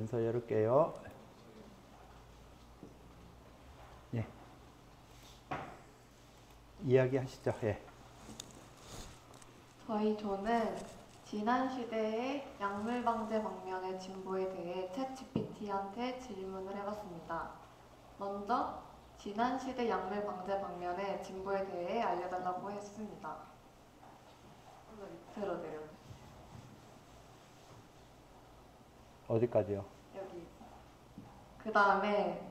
문서 열을게요. 예. 이야기하시죠. 예. 저희 조는 지난 시대의 약물 방제 방면의 진보에 대해 챗GPT한테 질문을 해봤습니다. 먼저 지난 시대 약물 방제 방면의 진보에 대해 알려달라고 했습니다. 밑으로 내려. 어디까지요? 여기. 그 다음에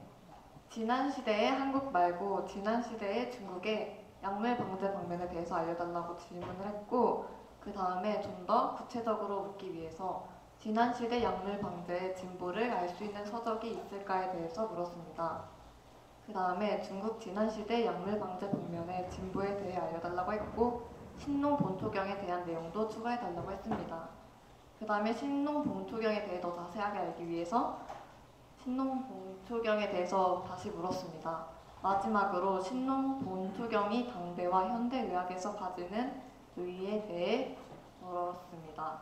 지난 시대의 한국 말고 지난 시대의 중국의 약물 방제 방면에 대해서 알려달라고 질문을 했고, 그 다음에 좀 더 구체적으로 묻기 위해서 지난 시대 약물 방제의 진보를 알 수 있는 서적이 있을까에 대해서 물었습니다. 그 다음에 중국 지난 시대 약물 방제 방면의 진보에 대해 알려달라고 했고, 신농 본초경에 대한 내용도 추가해달라고 했습니다. 그 다음에 신농 본초경에 대해 더 자세하게 알기 위해서 신농 본초경에 대해서 다시 물었습니다. 마지막으로 신농 본초경이 당대와 현대의학에서 가지는 의의에 대해 물었습니다.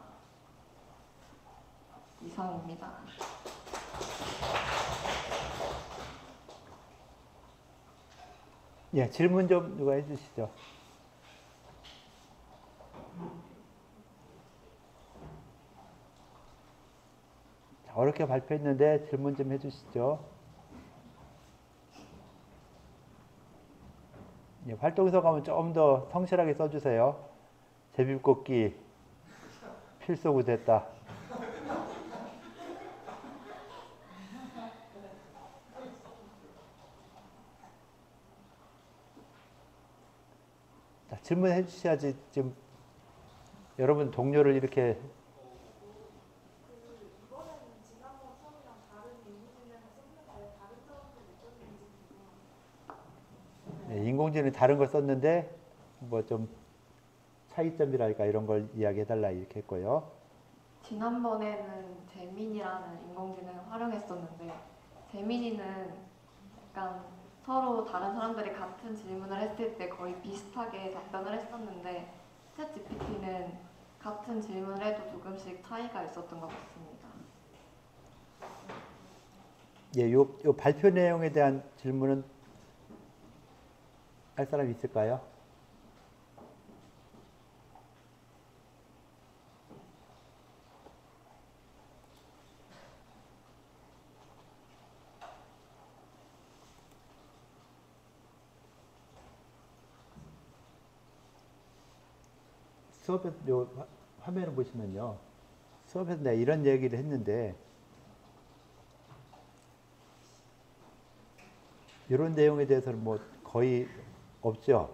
이상입니다. 예, 질문 좀 누가 해주시죠. 자, 어렵게 발표했는데 질문 좀 해주시죠. 예, 활동서감은 좀 더 성실하게 써주세요. 제비뽑기 필소구 됐다. 자, 질문해 주셔야지. 지금 여러분 동료를 이렇게 인공지능이 다른 걸 썼는데 뭐 좀 차이점이랄까 이런 걸 이야기해달라 이렇게 했고요. 지난번에는 재민이라는 인공지능을 활용했었는데, 재민이는 약간 서로 다른 사람들이 같은 질문을 했을 때 거의 비슷하게 답변을 했었는데, 챗GPT는 같은 질문을 해도 조금씩 차이가 있었던 것 같습니다. 예, 요 발표 내용에 대한 질문은 할 사람 있을까요? 수업에 요 화면을 보시면요. 수업에서 내가 이런 얘기를 했는데 이런 내용에 대해서는 뭐 거의 없죠.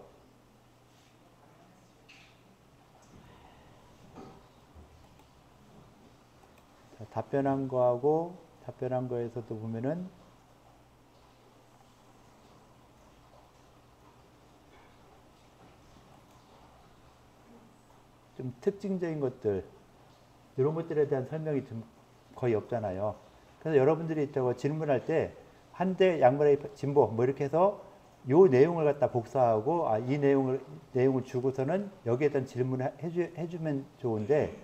자, 답변한 거하고 답변한 거에서도 보면은 좀 특징적인 것들 이런 것들에 대한 설명이 좀 거의 없잖아요. 그래서 여러분들이 저거 질문할 때 한대 약물의 진보 뭐 이렇게 해서 요 내용을 갖다 복사하고 이 내용을 주고서는 여기에 대한 질문을 해주면 좋은데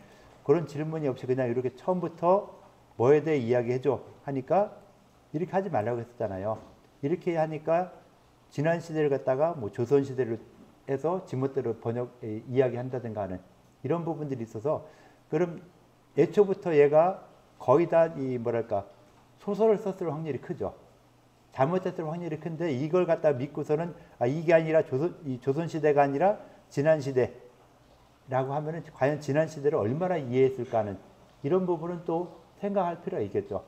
그런 질문이 없이 그냥 이렇게 처음부터 뭐에 대해 이야기해줘 하니까 이렇게 하지 말라고 했었잖아요. 이렇게 하니까 지난 시대를 갖다가 뭐 조선 시대를 해서 지멋대로 이야기한다든가 하는 이런 부분들이 있어서 그럼 애초부터 얘가 거의 다 이 뭐랄까 소설을 썼을 확률이 크죠. 잘못했을 확률이 큰데 이걸 갖다 믿고서는 이게 아니라 조선 시대가 아니라 지난 시대라고 하면은 과연 지난 시대를 얼마나 이해했을까 하는 이런 부분은 또 생각할 필요가 있겠죠.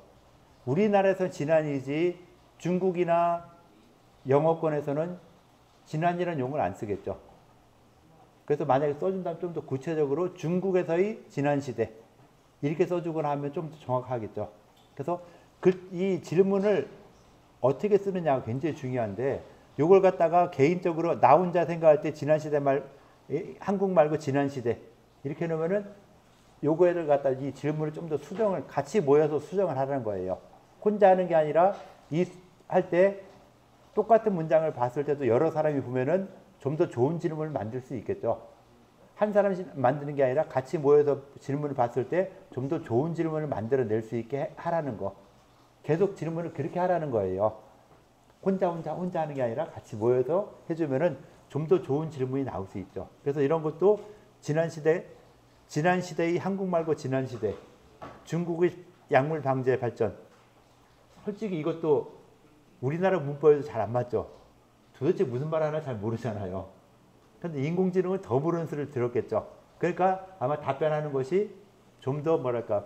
우리나라에서는 지난이지 중국이나 영어권에서는 지난이라는 용어를 안 쓰겠죠. 그래서 만약에 써준다면 좀 더 구체적으로 중국에서의 지난 시대 이렇게 써주거나 하면 좀 더 정확하겠죠. 그래서 이 질문을 어떻게 쓰느냐가 굉장히 중요한데 이걸 갖다가 개인적으로 나 혼자 생각할 때 지난 시대 한국 말고 지난 시대 이렇게 놓으면은 요거를 갖다 이 질문을 좀 더 수정을 같이 모여서 수정을 하라는 거예요. 혼자 하는 게 아니라 할 때 똑같은 문장을 봤을 때도 여러 사람이 보면은 좀 더 좋은 질문을 만들 수 있겠죠. 한 사람씩 만드는 게 아니라 같이 모여서 질문을 봤을 때 좀 더 좋은 질문을 만들어낼 수 있게 하라는 거. 계속 질문을 그렇게 하라는 거예요. 혼자 하는 게 아니라 같이 모여서 해주면은 좀 더 좋은 질문이 나올 수 있죠. 그래서 이런 것도 지난 시대의 한국 말고 지난 시대, 중국의 약물 방제 발전. 솔직히 이것도 우리나라 문법에도 잘 안 맞죠. 도대체 무슨 말 하나 잘 모르잖아요. 근데 인공지능은 더 모르는 소리를 들었겠죠. 그러니까 아마 답변하는 것이 좀 더 뭐랄까,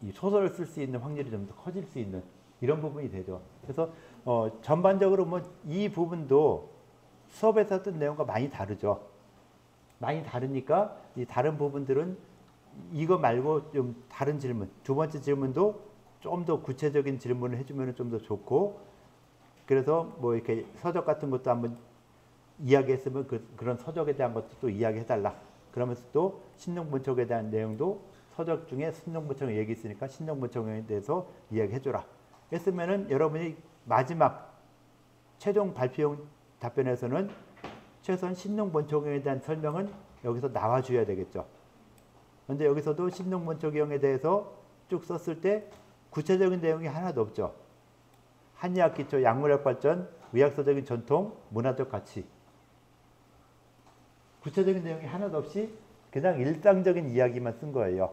이 소설을 쓸 수 있는 확률이 좀 더 커질 수 있는 이런 부분이 되죠. 그래서 전반적으로 뭐 이 부분도 수업에서 했던 내용과 많이 다르죠. 많이 다르니까 이 다른 부분들은 이거 말고 좀 다른 질문, 두 번째 질문도 좀 더 구체적인 질문을 해주면 좀 더 좋고, 그래서 뭐 이렇게 서적 같은 것도 한번 이야기했으면 그런 서적에 대한 것도 또 이야기해달라. 그러면서 또 신농본청에 대한 내용도 서적 중에 신농본청 얘기 있으니까 신농본청에 대해서 이야기해줘라. 했으면은 여러분이 마지막 최종 발표용 답변에서는 최소한 신농본청에 대한 설명은 여기서 나와줘야 되겠죠. 그런데 여기서도 신농본청에 대해서 쭉 썼을 때 구체적인 내용이 하나도 없죠. 한의학 기초, 약물학 발전, 의학서적인 전통, 문화적 가치. 구체적인 내용이 하나도 없이 그냥 일상적인 이야기만 쓴 거예요.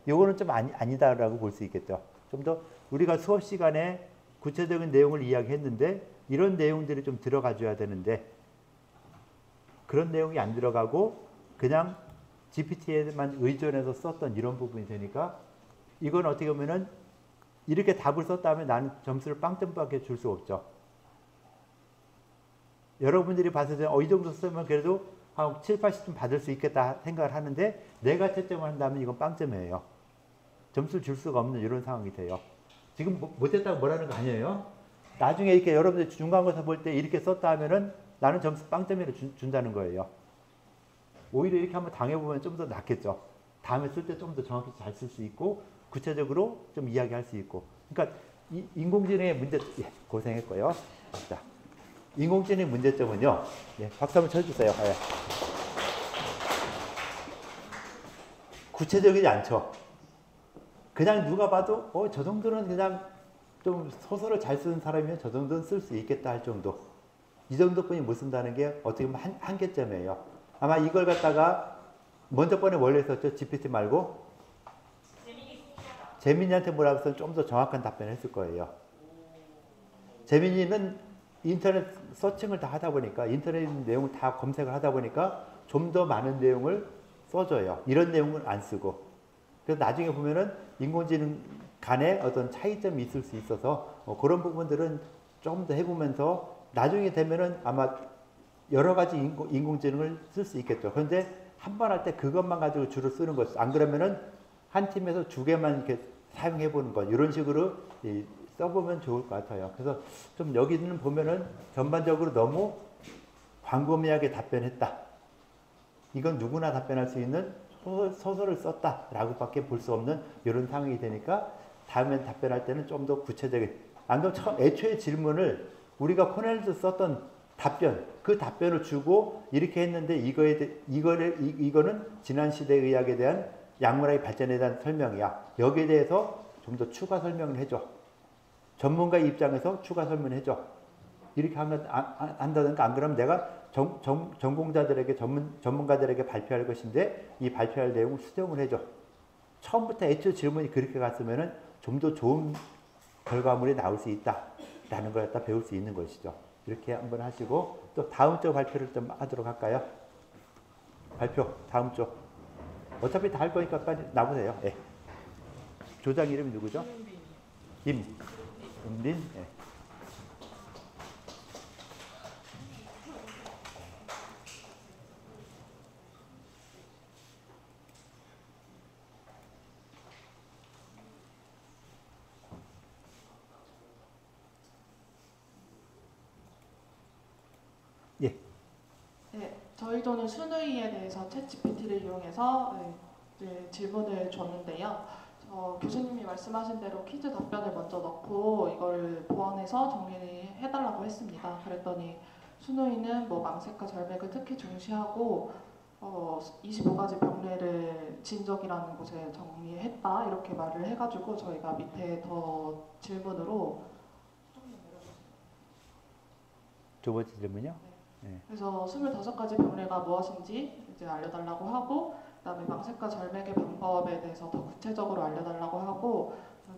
이거는 좀 아니다라고 볼 수 있겠죠. 좀 더 우리가 수업 시간에 구체적인 내용을 이야기했는데 이런 내용들이 좀 들어가 줘야 되는데 그런 내용이 안 들어가고 그냥 GPT에만 의존해서 썼던 이런 부분이 되니까 이건 어떻게 보면은 이렇게 답을 썼다면 나는 점수를 빵점밖에 줄 수 없죠. 여러분들이 봤을 때 이 정도 쓰면 그래도 한 7, 80점 받을 수 있겠다 생각을 하는데 내가 채점을 한다면 이건 빵점이에요. 점수를 줄 수가 없는 이런 상황이 돼요. 지금 못했다고 뭐라는 거 아니에요. 나중에 이렇게 여러분들 중간고사 볼 때 이렇게 썼다 하면은 나는 점수 빵점으로 준다는 거예요. 오히려 이렇게 한번 당해보면 좀 더 낫겠죠. 다음에 쓸 때 좀 더 정확히 잘 쓸 수 있고 구체적으로 좀 이야기할 수 있고. 그러니까 인공지능의 문제, 예, 고생했고요. 자, 인공지능의 문제점은요. 예, 박수 한번 쳐주세요. 예. 구체적이지 않죠. 그냥 누가 봐도 저 정도는 그냥 좀 소설을 잘 쓰는 사람이면 저 정도는 쓸 수 있겠다 할 정도. 이 정도뿐이 못 쓴다는 게 어떻게 보면 한계점이에요. 아마 이걸 갖다가 먼저 번에 원래 썼죠. GPT 말고. 재민이한테 뭐라고 했으면 좀 더 정확한 답변을 했을 거예요. 재민이는 인터넷 서칭을 다 하다 보니까 인터넷 내용을 다 검색을 하다 보니까 좀 더 많은 내용을 써줘요. 이런 내용은 안 쓰고. 그래서 나중에 보면은 인공지능 간에 어떤 차이점이 있을 수 있어서 그런 부분들은 조금 더 해보면서 나중에 되면은 아마 여러 가지 인공지능을 쓸 수 있겠죠. 그런데 한 번 할 때 그것만 가지고 주로 쓰는 거죠. 안 그러면은 한 팀에서 두 개만 이렇게 사용해 보는 것 이런 식으로 써보면 좋을 것 같아요. 그래서 좀 여기는 보면은 전반적으로 너무 광범위하게 답변했다. 이건 누구나 답변할 수 있는 소설을 썼다라고밖에 볼 수 없는 이런 상황이 되니까 다음엔 답변할 때는 좀 더 구체적인. 안 그러면 애초에 질문을 우리가 코넬에서 썼던 답변, 그 답변을 주고 이렇게 했는데 이거는 지난 시대 의학에 대한 약물학의 발전에 대한 설명이야. 여기에 대해서 좀 더 추가 설명을 해줘. 전문가의 입장에서 추가 설명을 해줘. 이렇게 한다든가 안 그러면 내가 전공자들에게 전문가들에게 발표할 것인데 이 발표할 내용을 수정을 해줘. 처음부터 애초 질문이 그렇게 갔으면은 좀 더 좋은 결과물이 나올 수 있다라는 걸 갖다 배울 수 있는 것이죠. 이렇게 한번 하시고 또 다음 주 발표를 좀 하도록 할까요? 발표 다음 주. 어차피 다 할 거니까 빨리 나보세요. 예. 조장 이름이 누구죠? 김은빈. 예. 예. 네, 저희도는 순의에 대해서 챗GPT를 이용해서 질문을 줬는데요. 교수님이 말씀하신 대로 퀴즈 답변을 먼저 넣고 이걸 보완해서 정리를 해달라고 했습니다. 그랬더니 순의는 뭐 망색과 절맥을 특히 중시하고 25가지 병례를 진적이라는 곳에 정리했다 이렇게 말을 해가지고 저희가 밑에 더 질문으로 두 번째 질문요? 그래서 25가지 병례가 무엇인지 이제 알려달라고 하고, 그다음에 망색과 절맥의 방법에 대해서 더 구체적으로 알려달라고 하고,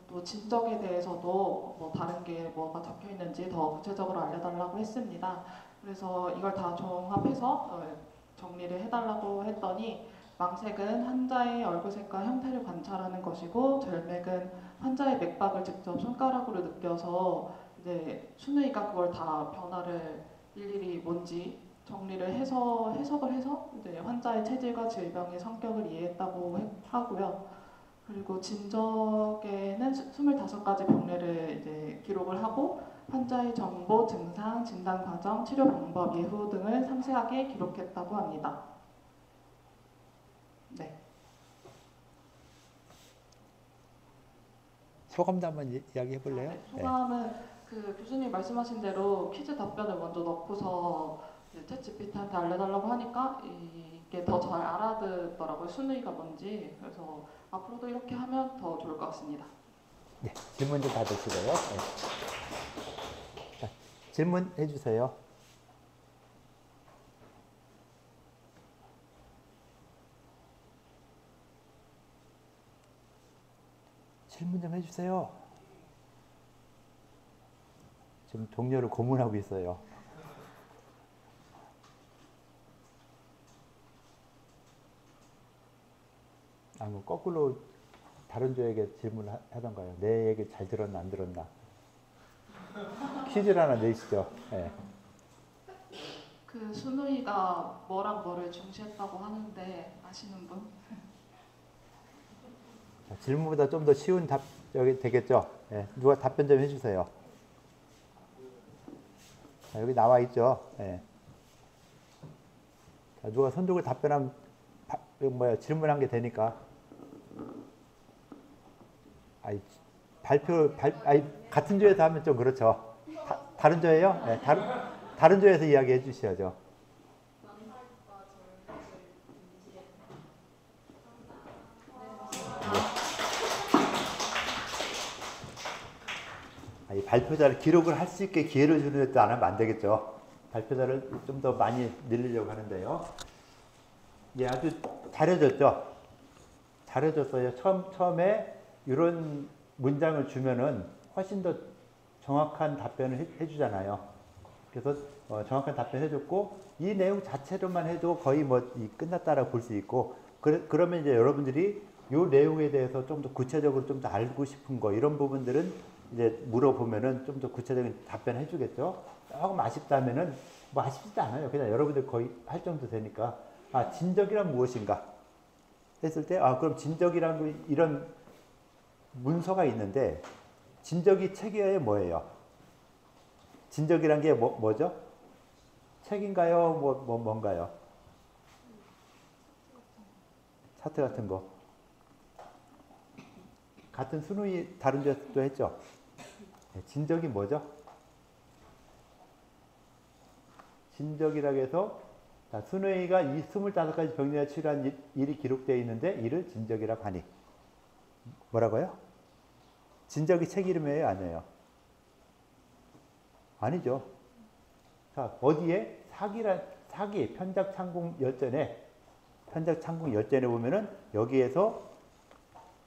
또 진적에 대해서도 뭐 다른 게 뭐가 적혀 있는지 더 구체적으로 알려달라고 했습니다. 그래서 이걸 다 종합해서 정리를 해달라고 했더니, 망색은 환자의 얼굴색과 형태를 관찰하는 것이고, 절맥은 환자의 맥박을 직접 손가락으로 느껴서 이제 순의가 그걸 다 변화를 일일이 뭔지 정리를 해서 해석을 해서 이제 환자의 체질과 질병의 성격을 이해했다고 하고요. 그리고 진적에는 25가지 병례를 이제 기록을 하고 환자의 정보, 증상, 진단 과정, 치료 방법, 예후 등을 상세하게 기록했다고 합니다. 네. 소감도 한번 이야기해 볼래요? 네, 소감은 그 교수님 말씀하신 대로 퀴즈 답변을 먼저 넣고서 챗GPT한테 알려달라고 하니까 이게 더 잘 알아듣더라고요. 순위가 뭔지. 그래서 앞으로도 이렇게 하면 더 좋을 것 같습니다. 네, 질문 좀 받으시고요. 자, 질문해 주세요. 질문 좀 해주세요. 지금 동료를 고문하고 있어요. 뭐 거꾸로 다른 조에게 질문을 하던가요. 내 얘기 잘 들었나 안 들었나. 퀴즈를 하나 내시죠. 네. 그 순우이가 뭐랑 뭐를 중시했다고 하는데 아시는 분? 자, 질문보다 좀 더 쉬운 여기 되겠죠. 네. 누가 답변 좀 해주세요. 자, 여기 나와 있죠. 네. 자, 누가 손 들고 답변하면 질문한 게 되니까. 같은 조에서 하면 좀 그렇죠. 다른 조예요? 네, 다른 조에서 이야기해 주셔야죠. 이 발표자를 기록을 할 수 있게 기회를 주는 데도 안 하면 안 되겠죠. 발표자를 좀 더 많이 늘리려고 하는데요. 예, 아주 잘해줬죠. 잘해줬어요. 처음에 이런 문장을 주면은 훨씬 더 정확한 답변을 해주잖아요. 그래서 정확한 답변 해줬고, 이 내용 자체로만 해도 거의 끝났다라고 볼 수 있고, 그러면 이제 여러분들이 이 내용에 대해서 좀 더 구체적으로 좀 더 알고 싶은 거, 이런 부분들은 이제 물어보면은 좀 더 구체적인 답변 해주겠죠. 조금 아쉽다면은 뭐 아쉽지도 않아요. 그냥 여러분들 거의 할 정도 되니까. 진적이란 무엇인가 했을 때, 그럼 진적이란 이런 문서가 있는데, 진적이 책이어야 뭐예요? 진적이란 게 뭐죠? 책인가요? 뭔가요? 차트 같은 거. 같은 순위 다른 데도 했죠? 진적이 뭐죠? 진적이라고 해서 순회의가 이 25가지 병리를 치료한 일이 기록되어 있는데 이를 진적이라고 하니. 뭐라고요? 진적이 책 이름이에요? 아니에요? 아니죠. 자, 어디에? 사기, 편작창궁 열전에 보면은 여기에서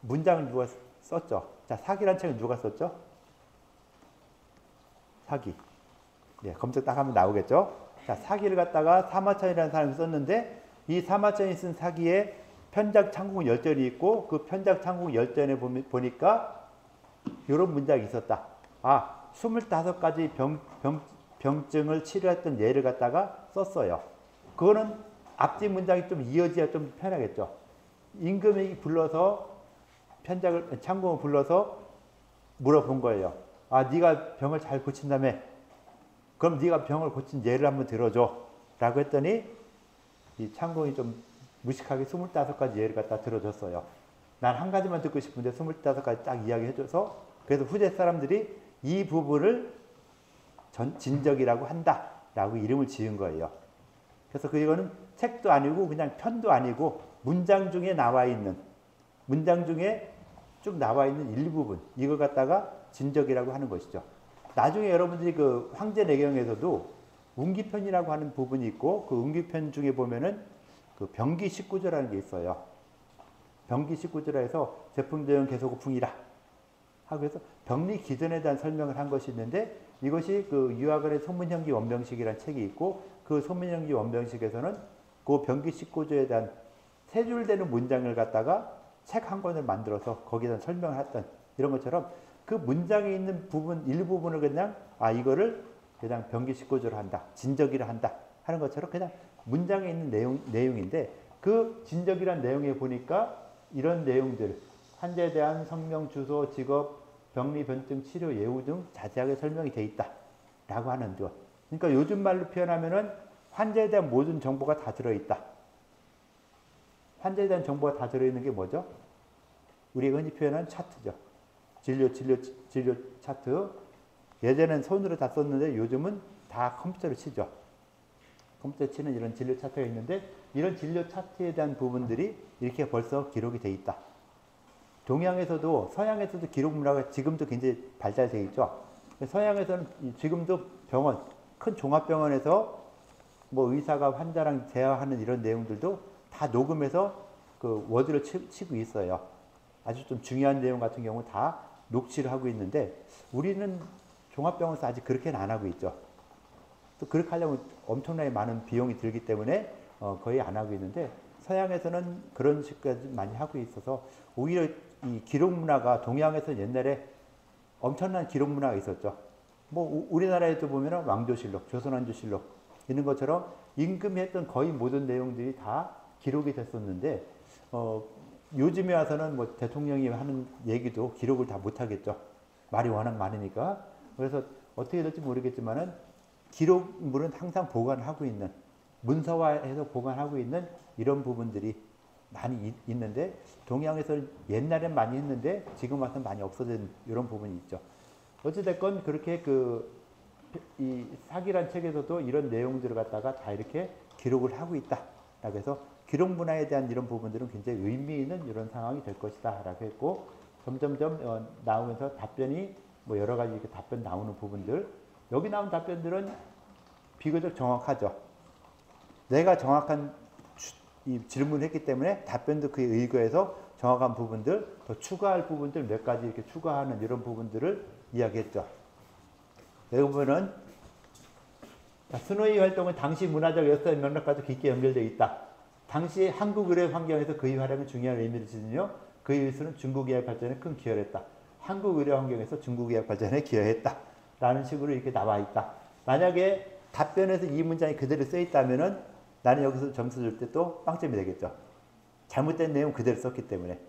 문장을 누가 썼죠? 자, 사기란 책은 누가 썼죠? 사기. 네, 검색 딱 하면 나오겠죠? 자, 사기를 갖다가 사마천이라는 사람이 썼는데, 이 사마천이 쓴 사기에 편작창궁 열전이 있고, 그 편작창궁 열전에 보니까 이런 문장이 있었다. 25가지 병증을 치료했던 예를 갖다가 썼어요. 그거는 앞뒤 문장이 좀 이어져야 좀 편하겠죠. 임금이 불러서 창궁을 불러서 물어본 거예요. 네가 병을 잘 고친다며? 그럼 네가 병을 고친 예를 한번 들어줘. 라고 했더니 이 창궁이 좀 무식하게 25가지 예를 갖다 들어줬어요. 난 한 가지만 듣고 싶은데 25가지 딱 이야기해줘서, 그래서 후대 사람들이 이 부분을 진적이라고 한다 라고 이름을 지은 거예요. 그래서 이거는 책도 아니고 그냥 편도 아니고 문장 중에 나와 있는 문장 중에 쭉 나와 있는 일부분 이걸 갖다가 진적이라고 하는 것이죠. 나중에 여러분들이 그 황제 내경에서도 운기편이라고 하는 부분이 있고 그 운기편 중에 보면은 그 병기 19조라는 게 있어요. 병기 19조라 해서 제풍대용 개소고풍이라 하고 해서 병리 기전에 대한 설명을 한 것이 있는데 이것이 그 유학원의 소문형기 원병식이라는 책이 있고 그 소문형기 원병식에서는 그 병기 19조에 대한 세 줄 되는 문장을 갖다가 책 한 권을 만들어서 거기에 대한 설명을 했던 이런 것처럼 그 문장에 있는 부분 일부분을 그냥 이거를 그냥 병기 19조로 한다. 진적이라 한다. 하는 것처럼 그냥 문장에 있는 내용인데 그 진적이란 내용에 보니까 이런 내용들 환자에 대한 성명, 주소, 직업, 병리, 변증, 치료, 예우 등 자세하게 설명이 돼 있다. 라고 하는 것. 그러니까 요즘 말로 표현하면은 환자에 대한 모든 정보가 다 들어있다. 환자에 대한 정보가 다 들어있는 게 뭐죠? 우리가 흔히 표현하는 차트죠. 진료 차트. 예전엔 손으로 다 썼는데 요즘은 다 컴퓨터로 치죠. 컴퓨터 치는 이런 진료 차트가 있는데 이런 진료 차트에 대한 부분들이 이렇게 벌써 기록이 돼 있다. 동양에서도 서양에서도 기록 문화가 지금도 굉장히 발달되어 있죠. 서양에서는 지금도 병원, 큰 종합병원에서 뭐 의사가 환자랑 대화하는 이런 내용들도 다 녹음해서 그 워드로 치고 있어요. 아주 좀 중요한 내용 같은 경우 다 녹취를 하고 있는데 우리는 종합병원에서 아직 그렇게는 안 하고 있죠. 또 그렇게 하려면 엄청나게 많은 비용이 들기 때문에 거의 안 하고 있는데 서양에서는 그런 식까지 많이 하고 있어서 오히려 이 기록 문화가 동양에서 옛날에 엄청난 기록 문화가 있었죠. 뭐 우리나라에도 보면 왕조실록, 조선왕조실록 있는 것처럼 임금했던 거의 모든 내용들이 다 기록이 됐었는데 요즘에 와서는 뭐 대통령이 하는 얘기도 기록을 다 못하겠죠. 말이 워낙 많으니까. 그래서 어떻게 될지 모르겠지만은 기록물은 항상 보관하고 있는 문서화해서 보관하고 있는 이런 부분들이 많이 있는데 동양에서는 옛날엔 많이 했는데 지금 와서는 많이 없어진 이런 부분이 있죠. 어찌됐건 그렇게 이 사기란 책에서도 이런 내용들을 갖다가 다 이렇게 기록을 하고 있다. 라고 해서 기록 문화에 대한 이런 부분들은 굉장히 의미 있는 이런 상황이 될 것이다. 라고 했고 점점점 나오면서 답변이 뭐 여러 가지 이렇게 답변 나오는 부분들 여기 나온 답변들은 비교적 정확하죠. 내가 정확한 이 질문을 했기 때문에 답변도 그에 의거해서 정확한 부분들, 더 추가할 부분들 몇 가지 이렇게 추가하는 이런 부분들을 이야기했죠. 여기 보면은 스노이 활동은 당시 문화적 역사의 맥락과도 깊게 연결되어 있다. 당시 한국 의료 환경에서 그의 활약은 중요한 의미를 지니며 그의 의술은 중국 의학 발전에 큰 기여를 했다. 한국 의료 환경에서 중국 의학 발전에 기여했다. 라는 식으로 이렇게 나와 있다. 만약에 답변에서 이 문장이 그대로 써 있다면은 나는 여기서 점수 줄 때 또 빵점이 되겠죠. 잘못된 내용 그대로 썼기 때문에.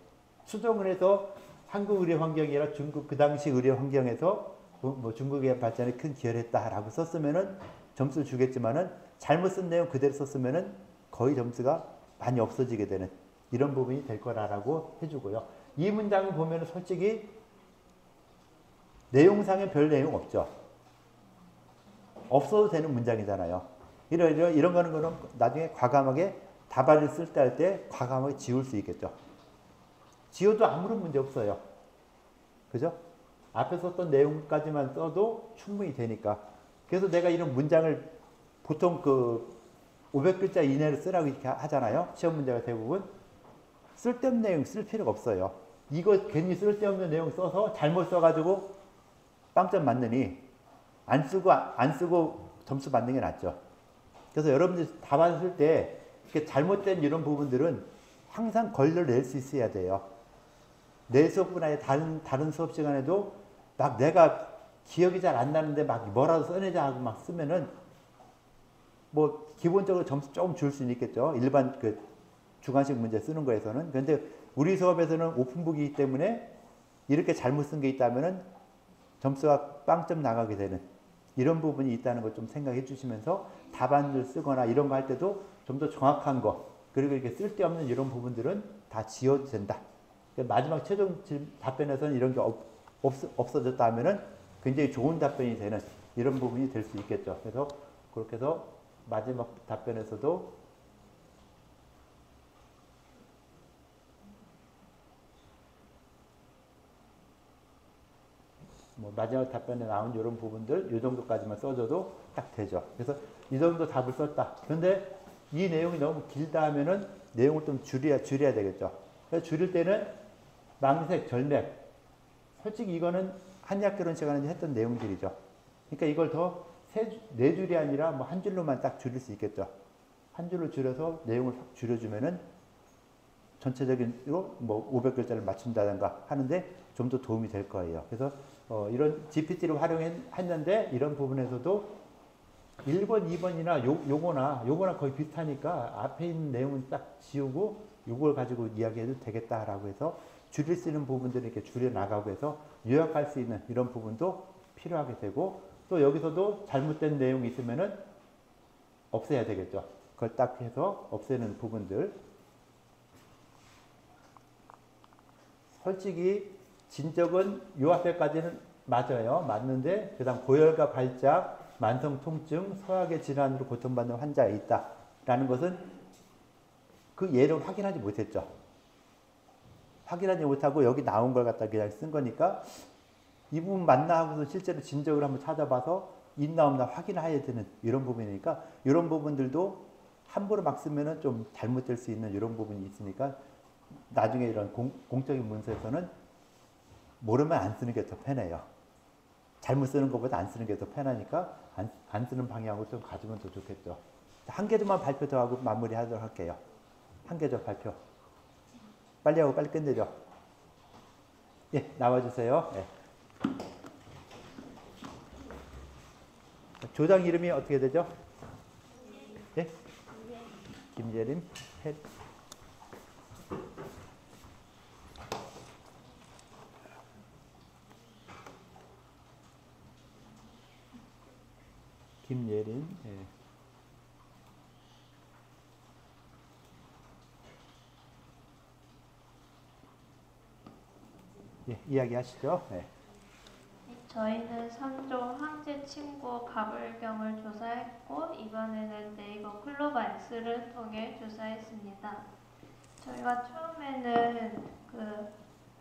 수정을 해서 한국 의료 환경이라 중국 그 당시 의료 환경에서 뭐 중국의 발전에 큰 기여를 했다라고 썼으면은 점수를 주겠지만은 잘못 쓴 내용 그대로 썼으면은 거의 점수가 많이 없어지게 되는 이런 부분이 될 거라고 해주고요. 이 문장을 보면은 솔직히 내용상에 별 내용 없죠. 없어도 되는 문장이잖아요. 이런 거는 나중에 과감하게 답안을 쓸 때 할 때 과감하게 지울 수 있겠죠. 지워도 아무런 문제 없어요. 그죠? 앞에 썼던 내용까지만 써도 충분히 되니까. 그래서 내가 이런 문장을 보통 500글자 이내로 쓰라고 이렇게 하잖아요. 시험 문제가 대부분. 쓸데없는 내용 쓸 필요가 없어요. 이거 괜히 쓸데없는 내용 써서 잘못 써가지고 빵점 맞느니 안 쓰고 점수 받는 게 낫죠. 그래서 여러분들 답안 쓸 때 이렇게 잘못된 이런 부분들은 항상 걸러낼 수 있어야 돼요. 내 수업뿐 아니라 다른 수업 시간에도 막 내가 기억이 잘 안 나는데 막 뭐라도 써내자 하고 막 쓰면은 뭐 기본적으로 점수 조금 줄 수는 있겠죠. 일반 주관식 문제 쓰는 거에서는. 그런데 우리 수업에서는 오픈북이기 때문에 이렇게 잘못 쓴 게 있다면은 점수가 빵점 나가게 되는 이런 부분이 있다는 걸 좀 생각해 주시면서 답안을 쓰거나 이런 거 할 때도 좀 더 정확한 거 그리고 이렇게 쓸데없는 이런 부분들은 다 지워도 된다. 마지막 최종 답변에서는 이런 게 없어졌다 하면은 굉장히 좋은 답변이 되는 이런 부분이 될 수 있겠죠. 그래서 그렇게 해서 마지막 답변에서도 뭐 마지막 답변에 나온 이런 부분들 이 정도까지만 써줘도 딱 되죠. 그래서 이 정도 답을 썼다. 그런데 이 내용이 너무 길다 하면은 내용을 좀 줄여야 되겠죠. 그래서 줄일 때는 망색, 절맥. 솔직히 이거는 한의학 시간에 했던 내용들이죠. 그러니까 이걸 네 줄이 아니라 뭐 한 줄로만 딱 줄일 수 있겠죠. 한 줄로 줄여서 내용을 확 줄여주면은 전체적으로 뭐 500글자를 맞춘다든가 하는데 좀 더 도움이 될 거예요. 그래서 이런 GPT를 활용했는데 이런 부분에서도 1번, 2번이나 요거나 거의 비슷하니까 앞에 있는 내용은 딱 지우고 요걸 가지고 이야기해도 되겠다라고 해서 줄일 수 있는 부분들을 이렇게 줄여나가고 해서 요약할 수 있는 이런 부분도 필요하게 되고 또 여기서도 잘못된 내용이 있으면은 없애야 되겠죠. 그걸 딱 해서 없애는 부분들. 솔직히 진적은 요 앞에까지는 맞아요. 맞는데 그다음 고열과 발작, 만성 통증, 소화계 질환으로 고통받는 환자가 있다라는 것은 그 예를 확인하지 못했죠. 확인하지 못하고 여기 나온 걸 갖다 그냥 쓴 거니까 이 부분 맞나 하고서 실제로 진적을 한번 찾아봐서 있나 없나 확인해야 되는 이런 부분이니까 이런 부분들도 함부로 막 쓰면은 좀 잘못될 수 있는 이런 부분이 있으니까 나중에 이런 공적인 문서에서는 모르면 안 쓰는 게 더 편해요. 잘못 쓰는 것보다 안 쓰는 게 더 편하니까 안 쓰는 방향으로 좀 가지면 더 좋겠죠. 한 개만 발표 더 하고 마무리하도록 할게요. 한 개 더 발표. 빨리 하고 빨리 끝내죠. 예, 나와주세요. 예. 조장 이름이 어떻게 되죠? 예? 김예림. 김예린. 예. 예, 이야기하시죠. 네. 저희는 3조 황제 친구 가불경을 조사했고 이번에는 네이버 클로바엑스를 통해 조사했습니다. 저희가 처음에는 그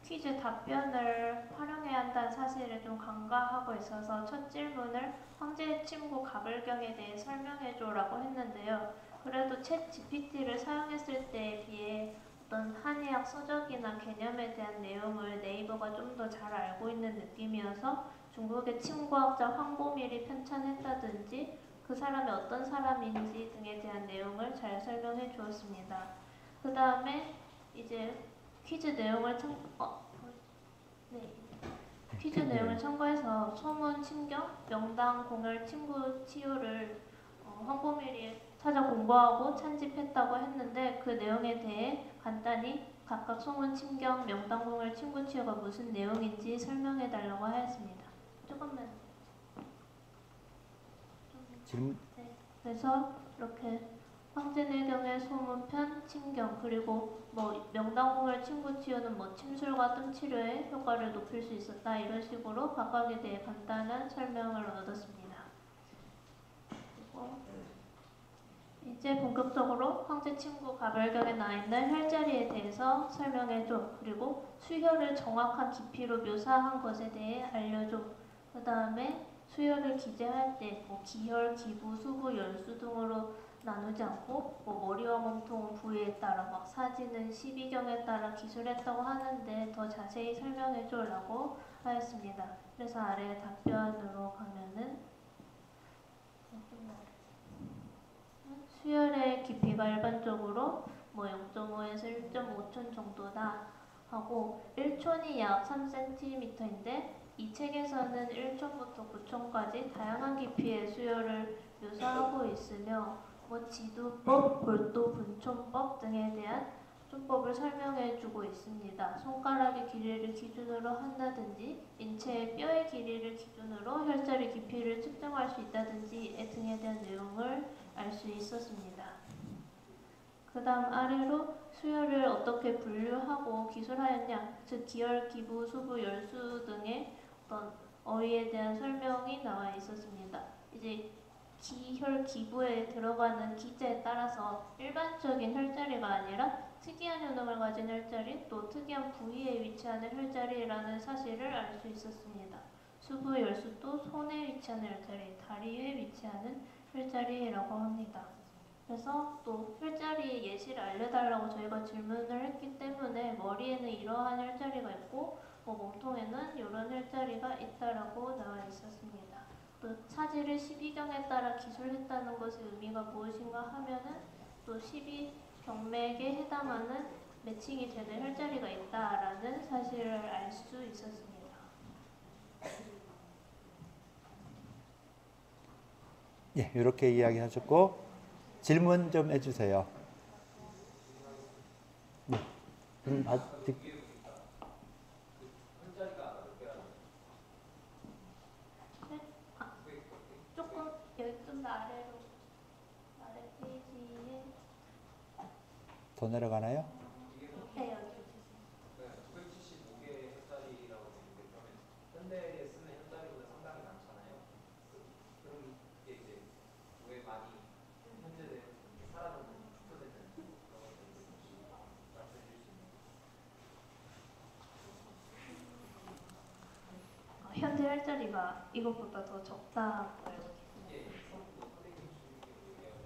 퀴즈 답변을 활용해야 한다는 사실을 좀 간과하고 있어서 첫 질문을 황제 친구 가불경에 대해 설명해줘라고 했는데요. 그래도 챗 GPT를 사용했을 때에 비해 어떤 한의학 서적이나 개념에 대한 내용을 네이버가 좀 더 잘 알고 있는 느낌이어서 중국의 친구학자 황보밀이 편찬했다든지 그 사람이 어떤 사람인지 등에 대한 내용을 잘 설명해 주었습니다. 그 다음에 이제 퀴즈 내용을 참고해서 소문, 친경, 명당, 공열, 친구, 치유를 황보밀이 찾아 공부하고 찬집했다고 했는데 그 내용에 대해 간단히 각각 소문, 친경, 명당, 공열, 친구, 치유가 무슨 내용인지 설명해 달라고 하였습니다. 조금만. 질문. 네. 그래서 이렇게 황제내경의 소문편, 친경 그리고 뭐 명당공열 친구 치유는 뭐 침술과 뜸 치료에 효과를 높일 수 있었다 이런 식으로 각각에 대해 간단한 설명을 얻었습니다. 그리고 이제 본격적으로 황제 친구 가별경에 나 있는 혈자리에 대해서 설명해줘. 그리고 수혈을 정확한 깊이로 묘사한 것에 대해 알려줘. 그 다음에 수혈을 기재할 때 뭐 기혈, 기부, 수부, 열수 등으로 나누지 않고 뭐 머리와 몸통 부위에 따라 막 사진은 12경에 따라 기술했다고 하는데 더 자세히 설명해줘 라고 하였습니다. 그래서 아래 답변으로 가면은 수혈의 깊이가 일반적으로 뭐 0.5에서 1.5촌 정도다 하고 1촌이 약 3cm인데 이 책에서는 1촌부터 9촌까지 다양한 깊이의 수혈을 묘사하고 있으며 뭐 지두법, 골도 분촌법 등에 대한 촌법을 설명해주고 있습니다. 손가락의 길이를 기준으로 한다든지 인체의 뼈의 길이를 기준으로 혈자리 깊이를 측정할 수 있다든지 등에 대한 내용을 알 수 있었습니다. 그 다음 아래로 수혈을 어떻게 분류하고 기술하였냐, 즉 기혈, 기부, 수부, 열수 등의 어떤 어휘에 대한 설명이 나와 있었습니다. 이제 기혈, 기부에 들어가는 기자에 따라서 일반적인 혈자리가 아니라 특이한 효능을 가진 혈자리, 또 특이한 부위에 위치하는 혈자리라는 사실을 알 수 있었습니다. 수부 열수도 손에 위치하는 혈자리, 다리에 위치하는 혈자리라고 합니다. 그래서 또 혈자리 예시를 알려달라고 저희가 질문을 했기 때문에 머리에는 이러한 혈자리가 있고 몸통에는 이런 혈자리가 있다라고 나와 있었습니다. 또 사지를 12경에 따라 기술했다는 것의 의미가 무엇인가 하면은 또 12경맥에 해당하는 매칭이 되는 혈자리가 있다라는 사실을 알 수 있었습니다. 예, 이렇게 이야기하셨고 질문 좀 해주세요. 네. 조금 여기 좀 더 아래로 아래 페이지에 더 내려가나요? 네, 여기. 975개의 혈자리라고 되는데 그러면 현대에 쓰는 혈자리보다 상당히 많잖아요. 그럼 이게 이제 왜 많이 현재 사라졌는 축소되는 그런 것들이 혹시 말씀해 주실 수 있나요? 현재 혈자리가 이것보다 더 적다고 알고 있습니다. 이게 처음부터 선생님 주님께서 얘기하고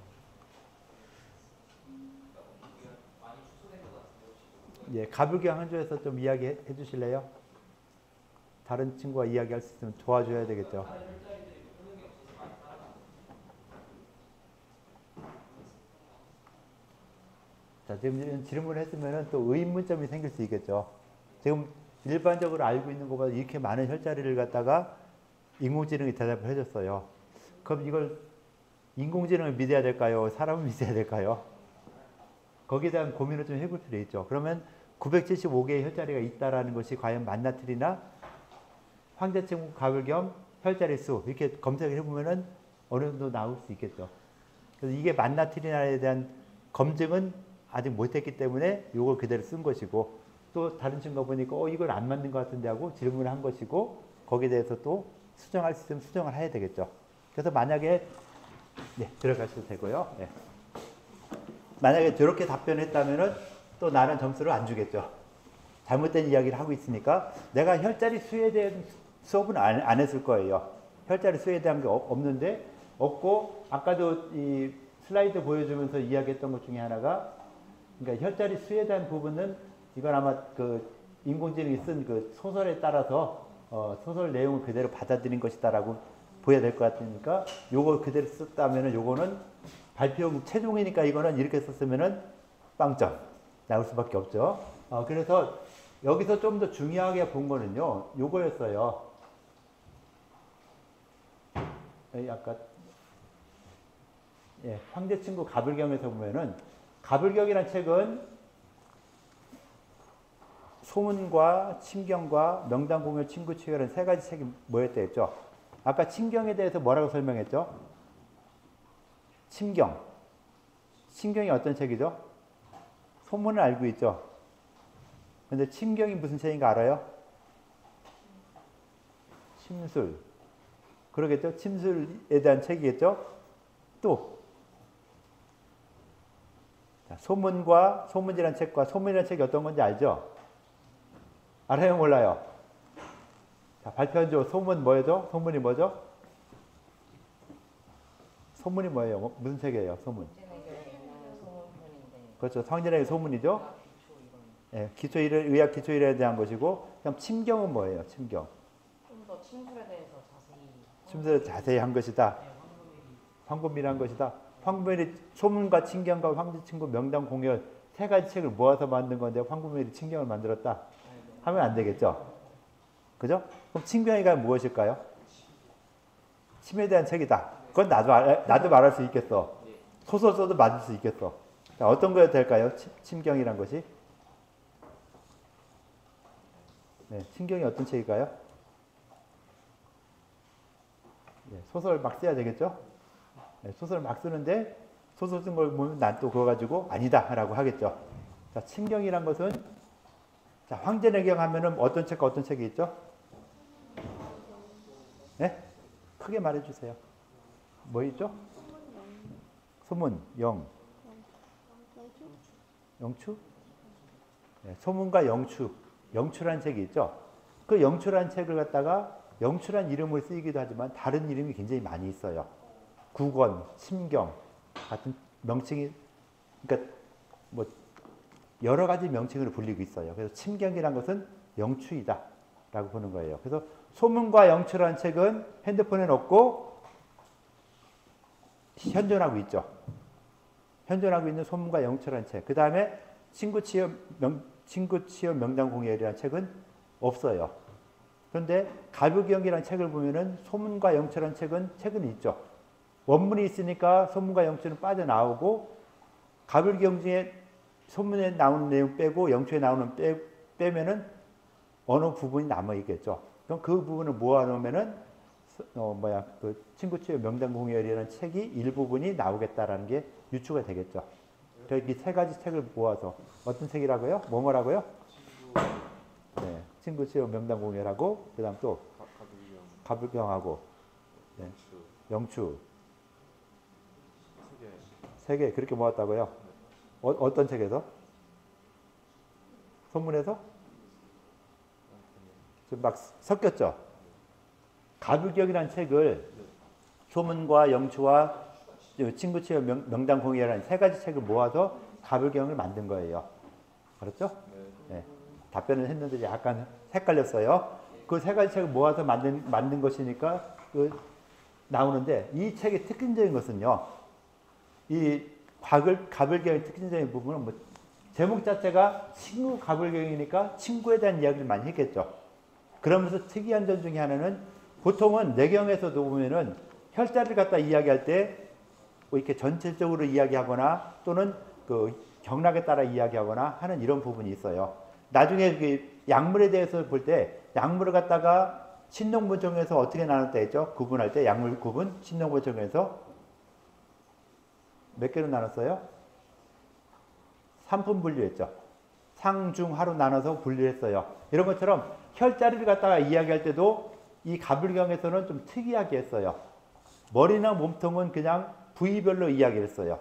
우리가 많이 축소된 것 같은데 혹시 예, 가불경 한조에서 좀 이야기해 주실래요? 다른 친구가 이야기할 수 있으면 도와줘야 되겠죠. 자, 지금 질문을 했으면 또 의문점이 생길 수 있겠죠. 지금 일반적으로 알고 있는 것보다 이렇게 많은 혈자리를 갖다가 인공지능이 대답을 해줬어요. 그럼 이걸 인공지능을 믿어야 될까요? 사람을 믿어야 될까요? 거기에 대한 고민을 좀 해볼 필요 있죠. 그러면 975개의 혈자리가 있다라는 것이 과연 만나트리나 황제친구 가불경 혈자리 수 이렇게 검색을 해보면은 어느 정도 나올 수 있겠죠. 그래서 이게 만나트리나에 대한 검증은 아직 못했기 때문에 이걸 그대로 쓴 것이고 또 다른 친구가 보니까 이걸 안 맞는 것 같은데 하고 질문을 한 것이고 거기에 대해서 또 수정할 수 있으면 수정을 해야 되겠죠. 그래서 만약에 네, 들어가셔도 되고요. 네. 만약에 저렇게 답변했다면은 또 나는 점수를 안 주겠죠. 잘못된 이야기를 하고 있으니까 내가 혈자리 수에 대한 수업은 안 했을 거예요. 혈자리 수에 대한 게 없는데 없고 아까도 이 슬라이드 보여주면서 이야기했던 것 중에 하나가 그러니까 혈자리 수에 대한 부분은 이건 아마 그 인공지능이 쓴 그 소설에 따라서 소설 내용을 그대로 받아들인 것이다라고 보여야 될 것 같으니까 요거 그대로 썼다면은 요거는 발표 최종이니까 이거는 이렇게 썼으면은 빵점 나올 수밖에 없죠. 그래서 여기서 좀 더 중요하게 본 거는요, 요거였어요. 아까 예, 황제친구 가불경에서 보면은 가불경이라는 책은 소문과 침경과 명당공열 친구치유라는 세 가지 책이 뭐였다 했죠? 아까 침경에 대해서 뭐라고 설명했죠? 침경. 침경이 어떤 책이죠? 소문을 알고 있죠? 근데 침경이 무슨 책인가 알아요? 침술. 그러겠죠? 침술에 대한 책이겠죠? 또 자, 소문과 소문이라는 책과 소문이라는 책이 어떤 건지 알죠? 알아요? 몰라요? 자, 발표한조 소문 뭐죠? 소문이 뭐죠? 소문이 뭐예요? 무슨 책이에요? 소문. 그렇죠. 성진에게 소문이죠. 예, 의학 기초이론에 대한 것이고, 그럼 침경은 뭐예요? 침경. 좀 더 침술에 대해서 자세히. 침술을 자세히 한 것이다. 황금밀한 것이다. 황금밀이 소문과 침경과 황제친구 명당 공열 세 가지 책을 모아서 만든 건데 황금밀이 침경을 만들었다 하면 안 되겠죠. 그죠? 그럼 침경이가 무엇일까요? 침에 대한 책이다. 그건 나도 말할 수 있겠어. 소설 써도 맞을 수 있겠어. 자, 어떤 거여야 될까요? 침경이란 것이? 네, 침경이 어떤 책일까요? 네, 소설 막 써야 되겠죠? 네, 소설 막 쓰는데 소설 쓴 걸 보면 난 또 그거 가지고 아니다 라고 하겠죠. 자, 침경이란 것은 자, 황제내경 하면은 어떤 책과 어떤 책이 있죠? 네? 크게 말해주세요. 뭐 있죠? 소문, 영추? 네, 소문과 영추. 영추라는 책이 있죠. 그 영추라는 책을 갖다가 영추란 이름을 쓰이기도 하지만 다른 이름이 굉장히 많이 있어요. 국원, 침경 같은 명칭이 그러니까 뭐 여러 가지 명칭으로 불리고 있어요. 그래서 침경이라는 것은 영추이다라고 보는 거예요. 그래서 소문과 영추라는 책은 핸드폰에 넣고 현존하고 있죠. 현존하고 있는 소문과 영추라는 책. 그 다음에 친구 취업 명당 공예이라는 책은 없어요. 그런데 가불경이라는 책을 보면은 소문과 영추라는 책은 있죠. 원문이 있으니까 소문과 영추는 빠져나오고 가불경 중에 소문에 나오는 내용 빼고 영추에 나오는 빼면은 어느 부분이 남아 있겠죠. 그럼 그 부분을 모아놓으면은 그 친구 취업 명당 공예이라는 책이 일부분이 나오겠다라는 게 유추가 되겠죠. 이 세 가지 책을 모아서 어떤 책이라고요? 뭐라고요? 네, 친구 취업 명당 공예라고 그다음 또 가불경하고 네, 영추 세 개 그렇게 모았다고요? 어떤 책에서? 소문에서? 좀 막 섞였죠. 가불경이라는 책을 소문과 영추와 친구 취업 명당 공예라는 세 가지 책을 모아서 가불경을 만든 거예요. 알았죠? 네. 답변을 했는데 약간 헷갈렸어요. 그 세 가지 책을 모아서 만든 것이니까 나오는데 이 책의 특징적인 것은요. 이 가불경의 특징적인 부분은 뭐 제목 자체가 친구 가불경이니까 친구에 대한 이야기를 많이 했겠죠. 그러면서 특이한 점 중에 하나는 보통은 내경에서도 보면은 혈자를 갖다 이야기할 때 뭐 이렇게 전체적으로 이야기하거나 또는 그 경락에 따라 이야기하거나 하는 이런 부분이 있어요. 나중에 그 약물에 대해서 볼 때 약물을 갖다가 신농분청에서 어떻게 나눴다 했죠? 구분할 때 약물 구분 신농분청에서 몇 개로 나눴어요? 3분 분류했죠. 상, 중, 하로 나눠서 분류했어요. 이런 것처럼 혈자리를 갖다가 이야기할 때도 이 가불경에서는 좀 특이하게 했어요. 머리나 몸통은 그냥 부위별로 이야기를 했어요.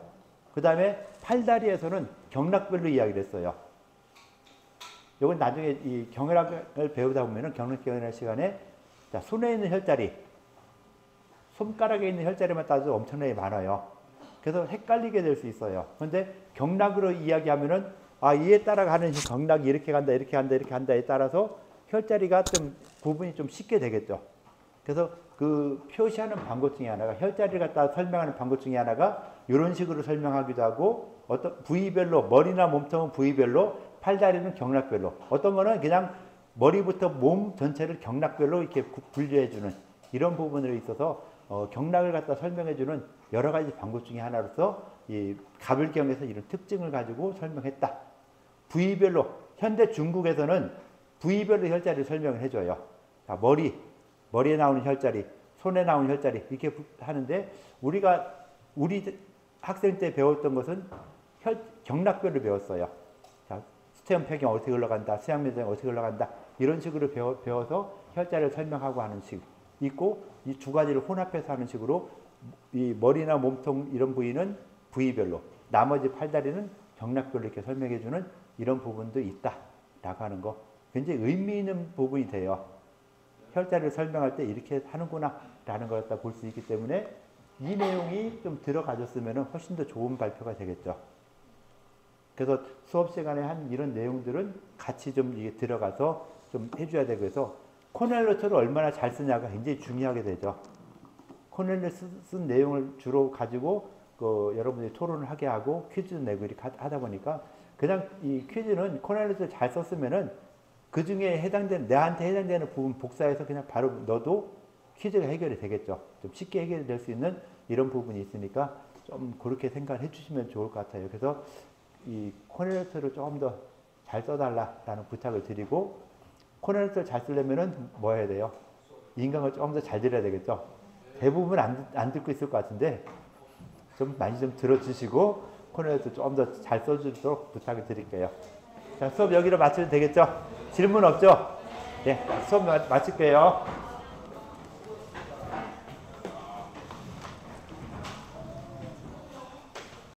그 다음에 팔다리에서는 경락별로 이야기를 했어요. 이건 나중에 이 경락을 배우다 보면은 경락경이라는 시간에 자, 손에 있는 혈자리, 손가락에 있는 혈자리만 따져도 엄청나게 많아요. 그래서 헷갈리게 될 수 있어요. 그런데 경락으로 이야기하면은 이에 따라 가는 경락이 이렇게 간다, 이렇게 간다, 이렇게 간다에 따라서 혈자리가 좀 구분이 좀 쉽게 되겠죠. 그래서 그 표시하는 방법 중에 하나가 혈자리를 갖다 설명하는 방법 중에 하나가 이런 식으로 설명하기도 하고 어떤 부위별로 머리나 몸통은 부위별로 팔다리는 경락별로 어떤 거는 그냥 머리부터 몸 전체를 경락별로 이렇게 분류해주는 이런 부분에 있어서 경락을 갖다 설명해주는 여러 가지 방법 중에 하나로서 이 가불경에서 이런 특징을 가지고 설명했다. 부위별로 현대 중국에서는 부위별로 혈자리를 설명을 해줘요. 자, 머리에 나오는 혈자리, 손에 나오는 혈자리 이렇게 하는데 우리 학생 때 배웠던 것은 경락별로 배웠어요. 자, 수태염 폐경 어떻게 흘러간다, 수양면장 어떻게 흘러간다 이런 식으로 배워서 혈자리를 설명하고 하는 식 있고 이 두 가지를 혼합해서 하는 식으로 이 머리나 몸통 이런 부위는 부위별로 나머지 팔다리는 경락별로 이렇게 설명해주는 이런 부분도 있다라고 하는 거 굉장히 의미 있는 부분이 돼요. 혈자리를 설명할 때 이렇게 하는구나 라는 걸 갖다 볼 수 있기 때문에 이 내용이 좀 들어가졌으면 훨씬 더 좋은 발표가 되겠죠. 그래서 수업 시간에 한 이런 내용들은 같이 좀 이게 들어가서 좀 해줘야 되고 해서 코넬노트를 얼마나 잘 쓰냐가 굉장히 중요하게 되죠. 코넬노트 쓴 내용을 주로 가지고 여러분들이 토론을 하게 하고 퀴즈 내고 이렇게 하다 보니까 그냥 이 퀴즈는 코넬노트를 잘 썼으면은 그 중에 내한테 해당되는 부분 복사해서 그냥 바로 넣어도 퀴즈가 해결이 되겠죠. 좀 쉽게 해결이 될 수 있는 이런 부분이 있으니까 좀 그렇게 생각을 해주시면 좋을 것 같아요. 그래서 이 코넬노트를 조금 더 잘 써달라라는 부탁을 드리고 코넬노트를 잘 쓰려면은 뭐 해야 돼요? 인강을 조금 더 잘 들어야 되겠죠. 대부분 안 듣고 있을 것 같은데 좀 많이 좀 들어주시고 코넬노트 조금 더 잘 써주도록 부탁을 드릴게요. 자, 수업 여기로 마치면 되겠죠? 질문 없죠? 네, 수업 마칠게요.